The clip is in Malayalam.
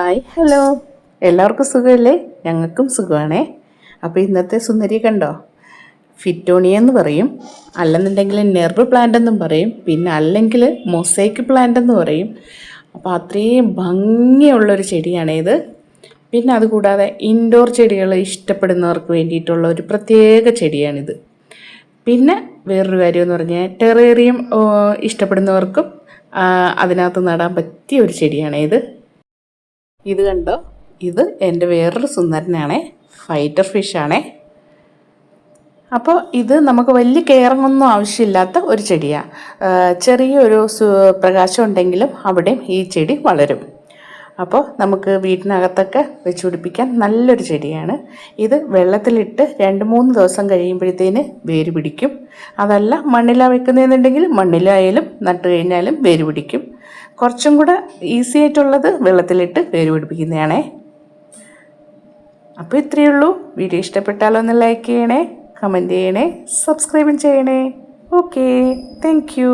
ഹായ് ഹലോ, എല്ലാവർക്കും സുഖമല്ലേ? ഞങ്ങൾക്കും സുഖമാണേ. അപ്പോൾ ഇന്നത്തെ സുന്ദരി കണ്ടോ? ഫിറ്റോണിയ എന്ന് പറയും, അല്ലെന്നുണ്ടെങ്കിൽ നെർവ് പ്ലാന്റ് എന്നും പറയും, പിന്നെ അല്ലെങ്കിൽ മൊസൈക്ക് പ്ലാന്റ് എന്ന് പറയും. അപ്പോൾ അത്രയും ഭംഗിയുള്ളൊരു ചെടിയാണിത്. പിന്നെ അതുകൂടാതെ ഇൻഡോർ ചെടികൾ ഇഷ്ടപ്പെടുന്നവർക്ക് വേണ്ടിയിട്ടുള്ള ഒരു പ്രത്യേക ചെടിയാണിത്. പിന്നെ വേറൊരു കാര്യമെന്ന് പറഞ്ഞാൽ ടെറേറിയം ഇഷ്ടപ്പെടുന്നവർക്കും അതിനകത്ത് നടാൻ പറ്റിയ ഒരു ചെടിയാണിത്. ഇത് കണ്ടോ, ഇത് എൻ്റെ വേറൊരു സുന്ദരനാണേ, ഫൈറ്റർ ഫിഷാണേ. അപ്പോൾ ഇത് നമുക്ക് വലിയ കെയറിങ്ങൊന്നും ആവശ്യമില്ലാത്ത ഒരു ചെടിയാണ്. ചെറിയൊരു പ്രകാശം ഉണ്ടെങ്കിലും അവിടെയും ഈ ചെടി വളരും. അപ്പോൾ നമുക്ക് വീട്ടിനകത്തൊക്കെ വെച്ച് പിടിപ്പിക്കാൻ നല്ലൊരു ചെടിയാണ് ഇത്. വെള്ളത്തിലിട്ട് 2-3 ദിവസം കഴിയുമ്പോഴത്തേന് വേര് പിടിക്കും. അതല്ല മണ്ണിലാണ് വെക്കുന്നതെന്നുണ്ടെങ്കിൽ മണ്ണിലായാലും നട്ട് കഴിഞ്ഞാലും വേര് പിടിക്കും. കുറച്ചും കൂടെ ഈസി ആയിട്ടുള്ളത് വെള്ളത്തിലിട്ട് വേര് പിടിപ്പിക്കുന്നതാണേ. അപ്പോൾ ഇത്രയേ ഉള്ളൂ. വീഡിയോ ഇഷ്ടപ്പെട്ടാലോ ഒന്ന് ലൈക്ക് ചെയ്യണേ, കമൻറ്റ് ചെയ്യണേ, സബ്സ്ക്രൈബും ചെയ്യണേ. Okay, thank you.